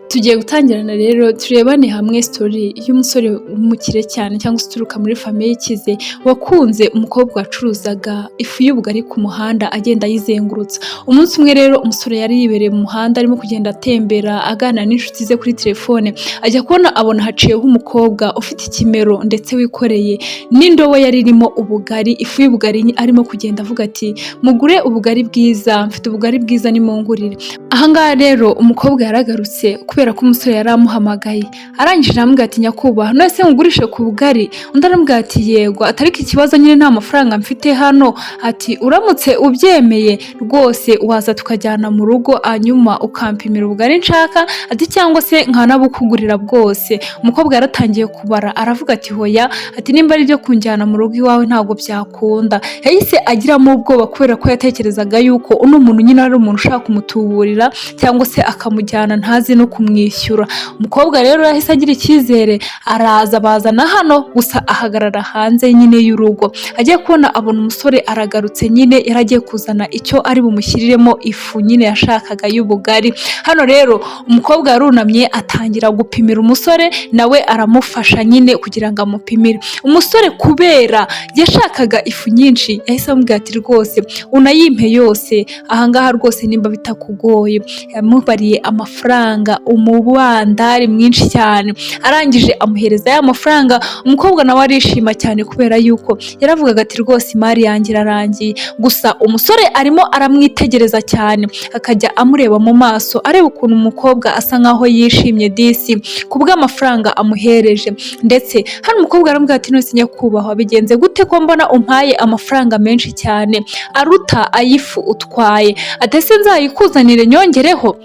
Tugiye gutangirana rero turebane hamwe story y'umusore w'umukire cyane cyangwa se uturuka muri famille ikize wakunze umukobwa wacuruzaga ifu y'ubugari ku muhanda agenda ayizengurutsa. Umunsi umwe rero umusore yari yibereye mu muhanda arimo kugenda atembera aganira n'inshuti ze kuri telefone, ajya kubona abona haciyeho umukobwa ufite ikimero ndetse wikoreye n'indobo yari irimo ubugari, ifu y'ubugari arimo kugenda avuga ati mugure ubugari bwiza, mfite ubugari bwiza nimungurire. Ahangaha rero umukobwa yaragarutse kubera ko umusore yari amuhamagaye, arangije aramubwira ati nyakubahwa none se ngurishe ku bugari? Undi aramubwira ati yego, atariko ikibazo nyine nta mafaranga mfite hano, ati uramutse ubyemeye rwose waza tukajyana mu rugo hanyuma ukampimira ubugari nshaka, ati cyangwa se nkanabukugurira bwose. Umukobwa yaratangiye kubara aravuga ati hoya, ati nimba ari byo kunjyana mu rugo iwawe ntabwo byakunda. Yahise agiramo ubwoba kubera ko yatekerezaga yuko uno muntu nyine ari umuntu ushaka kumutuburira cyangwa se akamujyana ntazi no kumwishyura. Umukobwa rero yahise agira icyizere araza bazana hano, gusa ahagarara hanze nyine y'urugo. Agiye kubona abona umusore aragarutse, nyine yaragiye kuzana icyo ari bumushyiriremo ifu nyine yashakaga y'ubugari. Hano rero umukobwa yarunamye atangira gupimira umusore, nawe aramufasha nyine kugira ngo amupimire. Umusore kubera yashakaga ifu nyinshi yahise amubwira ati rwose unayimpe yose, ahangaha rwose nimba bitakugoye. Yamubariye amafaranga umubandari mwinshi cyane, arangije amuhereza ya mafaranga. Umukobwa nawe arishima cyane kubera yuko yaravugaga ati rwose imari yanjye irarangiye. Gusa umusore arimo aramwitegereza cyane, akajya amureba mu maso areba ukuntu umukobwa asa nkaho yishimye disi kubw'amafaranga amuhereje. Ndetse hano umukobwa aramubwira ati none nyakubahwa bigenze gute ko mbona umpaye amafaranga menshi cyane aruta ayifu utwaye? Ati ese nzayikuzanire nyongereho?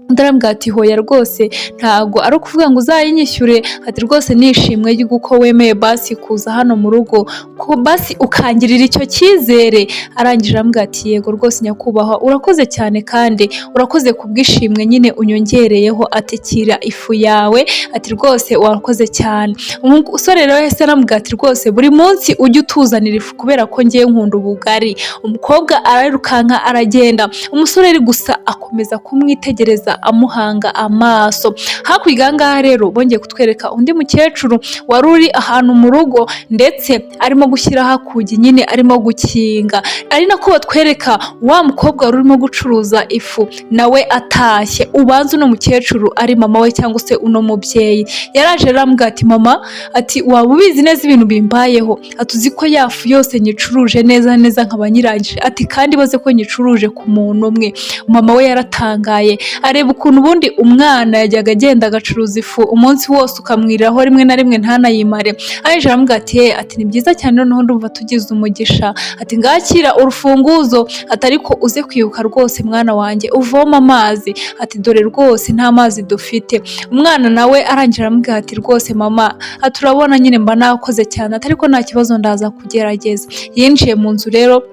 Ndaramubwira ati hoya rwose ntago ari ukuvuga ngo uzayinyishyure, ati rwose nishimwe yuko wemeye basi kuza hano mu rugo ko basi ukangirira icyo cyizere. Arangije aramubwira ati yego rwose nyakubahwa urakoze cyane kandi urakoze kubwishimwe nyine unyongereyeho, ati kira ifu yawe, ati rwose warakoze cyane. Umusore rero yahise aramubwira ati rwose buri munsi ujye utuzanira ifu kubera ko ngiye nkunda ubugari. Umukobwa arirukanka aragenda, umusore ari gusa akomeza kumwitegereza amuhanga amaso. Hakurya ngaha rero bongeye kutwereka undi mukecuru wari uri ahantu mu rugo ndetse arimo gushyira hakugi nyine arimo gukinga, ari nako batwereka wa mukobwa wari urimo gucuruza ifu nawe atashye. Ubanza uno mukecuru ari mama we cyangwa se uno mubyeyi. Yaraje aramubwira ati mama, ati waba ubizi neza ibintu bimbayeho? Ati uzi ko yafu yose nyicuruje neza neza nkaba nyirangije, ati kandi baze ko nyicuruje ku muntu umwe. Mama we yaratangaye areba ukuntu ubundi umwana yajyaga agenda agacuruza ifu umunsi wose ukamwiriraho rimwe na rimwe ntanayimare. Arangije aramubwira ati ni byiza cyane noneho ndumva tugize umugisha, ati ngakira urufunguzo, ati ariko uze kwibuka rwose mwana wanjye uvoma amazi, ati dore rwose nta mazi dufite. Umwana nawe arangije aramubwira ati rwose mama, ati urabona nyine mba nakoze cyane, ati ariko nta kibazo ndaza kugerageza. Yinjiye mu nzu rero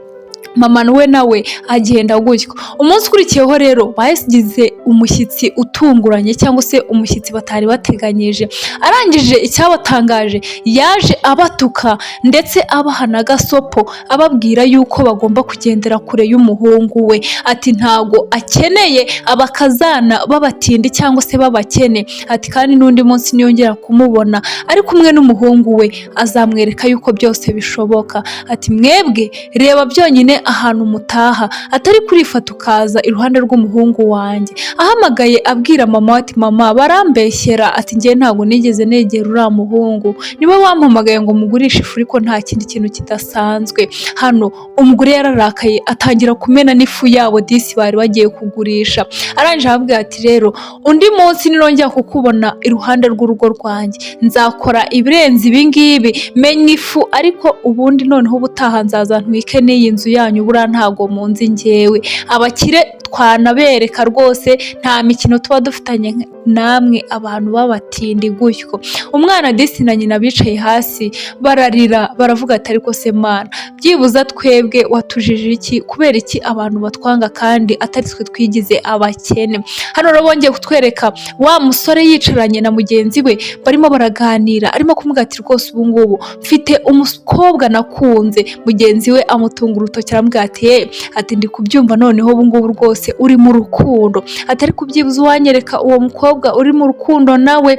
mama we nawe agenda gutyo. Umunsi ukurikiyeho rero bagize umushyitsi utunguranye cyangwa se umushyitsi batari bateganyije. Arangije icyabatangaje yaje abatuka ndetse abaha n'agasopo ababwira yuko bagomba kugendera kure y'umuhungu we, ati ntago akeneye abakazana b'abatindi cyangwa se b'abakene, ati kandi n'undi munsi niyongera kumubona ari kumwe n'umuhungu we azamwereka yuko byose bishoboka. Ati mwebwe reba byonyine ahantu mutaha, atari kurifata ukaza iruhande rw'umuhungu wanjye. Ahamagaye abwira mama ati mama barambeshyera, ati njye ntabwo nigeze negera uriya muhungu, niba wampamagaye ngo mugurishe ifu ariko nta kindi kintu kidasanzwe. Hano umugore yararakaye atangira kumena n'ifu yabo disi bari bagiye kugurisha. Arangije ahabwira ati rero undi munsi nirongera kukubona iruhande rw'urugo rwanjye nzakora ibirenze ibi ngibi, menya ifu ariko ubundi noneho ubutaha nzaza ntwike n'iyi nzu yanyu, buriya ntabwo munzi njyewe. Abakire twanabereka rwose nta mikino tuba dufitanye namwe abantu b'abatindi gutyo. Umwana disi na nyina bicaye hasi bararira baravuga ati ariko se mana byibuza twebwe watujije iki, kubera iki abantu batwanga kandi atari twe twigize abakene. Hano rero bongeye kutwereka wa musore yicaranye na mugenzi we barimo baraganira, arimo kumubwira ati rwose ubu ngubu mfite umukobwa nakunze. Mugenzi we amutunga urutoki aramwegera aramubwira ati ndi kubyumva noneho ubu ngubu rwose uri mu rukundo, atari kubyibuza uwanyereka uwo mukobwa uri mu rukundo nawe.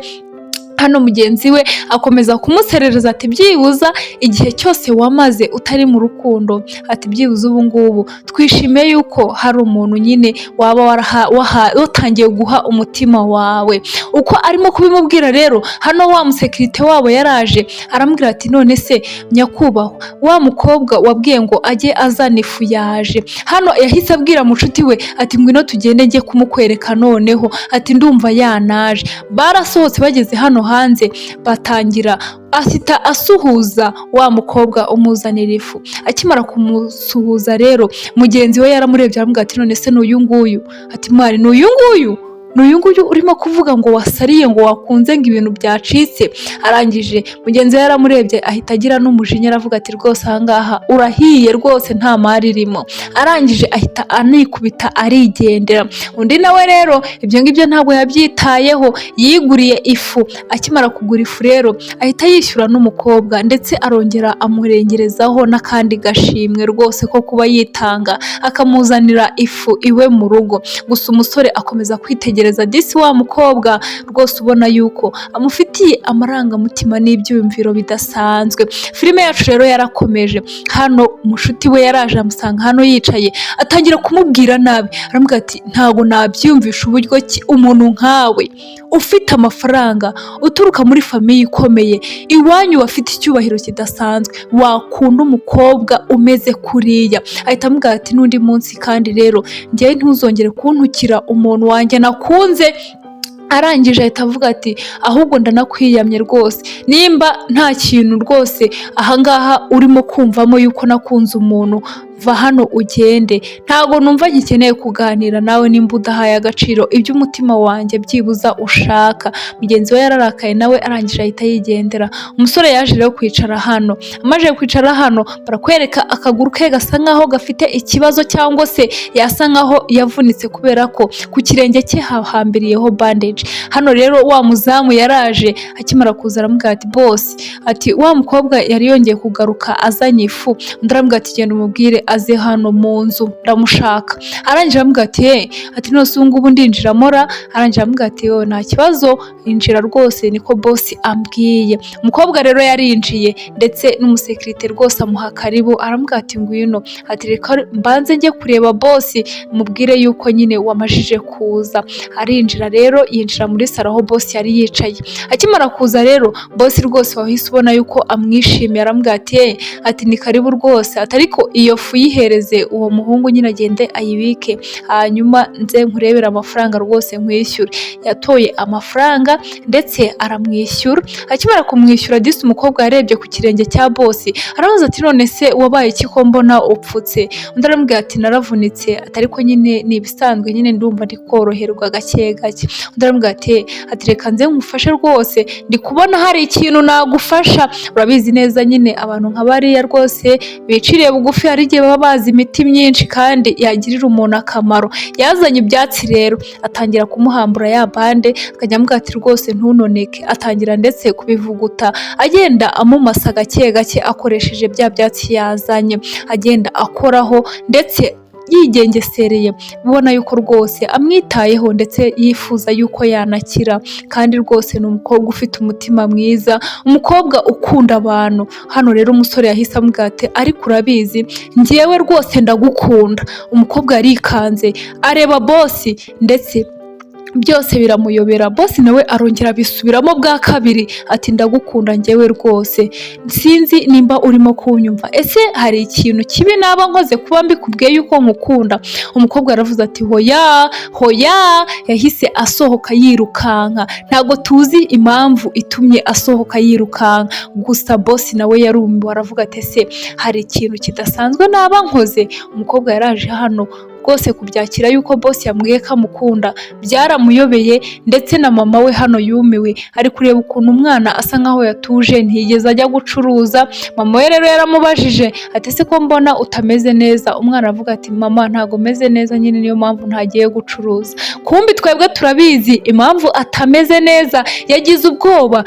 Hano mugenzi we akomeza kumuserereza ati byibuza igihe cyose wamaze utari mu rukundo, ati byibuza ubu ngubu twishimiye yuko hari umuntu nyine waba watangiye guha umutima wawe. Uko arimo kubimubwira rero, hano wa musekirite wabo yaraje aramubwira ati none se nyakubahwa, wa mukobwa wabwiye ngo ajye azana ifu yaje. Hano yahise abwira mucuti we ati ngwino tugende njye kumukwereka noneho, ati ndumva yanaje. Barasohotse bageze hano hanze batangira ahita asuhuza wa mukobwa umuzanira ifu. Akimara kumusuhuza rero, mugenzi we yaramurebye aramubwira ati none se n'uyu nguyu? Ati mwari n'uyu nguyu urimo kuvuga ngo wasariye ngo wakunze ngo ibintu byacitse? Arangije mugenzi we yaramurebye ahita agira n'umujinya aravuga ati rwose ahangaha urahiye rwose nta mari irimo. Arangije ahita anikubita arigendera. Undi nawe rero ibyo ngibyo ntabwo yabyitayeho, yiguriye ifu. Akimara kugura ifu rero ahita yishyura n'umukobwa, ndetse arongera amurengerezaho n'akandi gashimwe rwose ko kuba yitanga akamuzanira ifu iwe mu rugo. Gusa umusore akomeza kwitegereza disi wa mukobwa rwose, ubona yuko amufitiye amarangamutima n'ibyiyumviro bidasanzwe. Filime yacu rero yarakomeje. Hano umushuti we yaraje amusanga hano yicaye, atangira kumubwira nabi. Aramubwira ati ntabwo nabyiyumvisha uburyo ki umuntu nkawe ufite amafaranga, uturuka muri famiye ikomeye, iwanyu bafite icyubahiro kidasanzwe, wakunda umukobwa umeze kuriya. Ahita amubwira ati n'undi munsi kandi rero njyewe ntuzongere kuntukira umuntu wanjye nakunze. Arangije ahita avuga ati ahubwo ndanakwiyamye rwose, nimba nta kintu rwose ahangaha urimo kumvamo yuko nakunze umuntu, va hano ugende, ntago numva ngikeneye kuganira nawe nimba udahaye agaciro ibyo umutima wanjye byibuza ushaka. Mugenzi we yararakaye nawe arangije ahita yigendera. Umusore yaje rero kwicara hano, amaze kwicara hano barakwereka akaguru ke gasa nkaho gafite ikibazo, cyangwa se yasa nkaho yavunitse kubera ko ku kirenge cye hahambiriyeho bandage. Hano rero wa muzamu yaraje, akimara kuza aramubwira ati boss, ati wa mukobwa yari yongeye kugaruka azanye ifu. Undi aramubwira ati genda umubwire aze hano mu nzu ndamushaka. Arangije aramubwira ati nose ubu ngubu ndinjira mora? Arangije aramubwira ati nta kibazo injira rwose, niko boss ambwiye. Umukobwa rero yarinjiye, ndetse n'umusekirite rwose amuha karibu. Aramubwira ati ngwino, ati reka mbanze njye kureba boss mubwire yuko nyine wamajije kuza. Arinjira rero, yinjira muri saro aho boss yari yicaye. Akimara kuza rero, boss rwose wahise ubona yuko amwishimiye. Aramubwira ati ni karibu rwose, ariko iyo fu yihereze uwo muhungu nyine agende ayibike, hanyuma nze nkurebera amafaranga rwose nkwishyure. Yatoye amafaranga ndetse aramwishyura. Akimara kumwishyura disi umukobwa yarebye ku kirenge cya boss, arabaza ati none se wabaye iki ko mbona upfutse? Undi aramubwira ati naravunitse, ariko nyine ni ibisanzwe, nyine ndumva ndi koroherwa gake gake. Undi aramubwira ati reka nze ngufashe rwose, ndi kubona hari ikintu nagufasha. Urabizi neza nyine abantu nka bariya rwose biciriye bugufi, hari igihe baba bazi imiti myinshi kandi yagirira umuntu akamaro. Yazanye ibyatsi rero, atangira kumuhambura ya bande, akajya amubwira ati rwose ntunoneke. Atangira ndetse kubivuguta, agenda amumasa gake gake akoresheje bya byatsi yazanye, agenda akoraho ndetse yigengesereye, ubona yuko rwose amwitayeho ndetse yifuza yuko yanakira. Kandi rwose ni umukobwa ufite umutima mwiza, umukobwa ukunda abantu. Hano rero umusore yahise amubwira ati ariko urabizi njyewe rwose ndagukunda. Umukobwa yarikanze areba boss ndetse byose biramuyobera. Boss nawe arongera bisubiramo bwa kabiri ati ndagukunda njyewe rwose, sinzi nimba urimo kunyumva, ese hari ikintu kibi naba nkoze kuba mbikubwiye yuko nkukunda? Umukobwa yaravuze ati hoya. Yahise asohoka yirukanka, ntabwo tuzi impamvu itumye asohoka yirukanka. Gusa boss nawe yarumiwe aravuga ati ese hari ikintu kidasanzwe naba nkoze? Umukobwa yaraje hano rwose kubyakira yuko boss yambwiye ko amukunda byaramuyobeye, ndetse na mama we hano yumiwe, ari kureba ukuntu umwana asa nkaho yatuje ntiyigeze ajya gucuruza. Mama we rero yaramubajije ati ese ko mbona utameze neza, umwana aravuga ati mama ntago meze neza nyine niyo mpamvu ntagiye gucuruza. Kumbi twebwe turabizi impamvu atameze neza, yagize ubwoba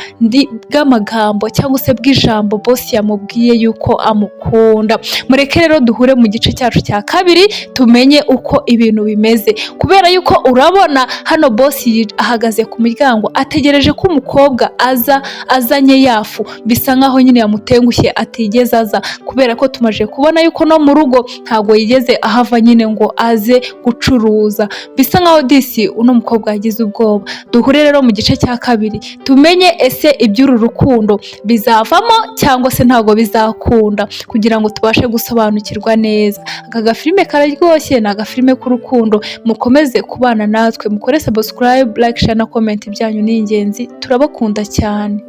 bw'amagambo cyangwa se bw'ijambo boss yamubwiye yuko amukunda. Mureke rero duhure mu gice cyacu cya kabiri tumenye uko ibintu bimeze, kubera yuko urabona hano boss ahagaze ku muryango ategereje ko umukobwa azanye yafu, bisa nkaho nyine yamutengushye atigeze aza, kubera ko tumaje kubona yuko no mu rugo ntago yigeze ahava nyine ngo aze gucuruza, bisa nkaho disi uno mukobwa yagize ubwoba. Duhure rero mu gice cya kabiri tumenye ese iby'uru rukundo bizavamo cyangwa se ntago bizakunda, kugira ngo tubashe gusobanukirwa neza. Aka gafilime kararyoshye, ni agafilime k'urukundo, mukomeze kubana natwe, mukore subscribe, like, share na comment, ibyanyu ni ingenzi, turabakunda cyane.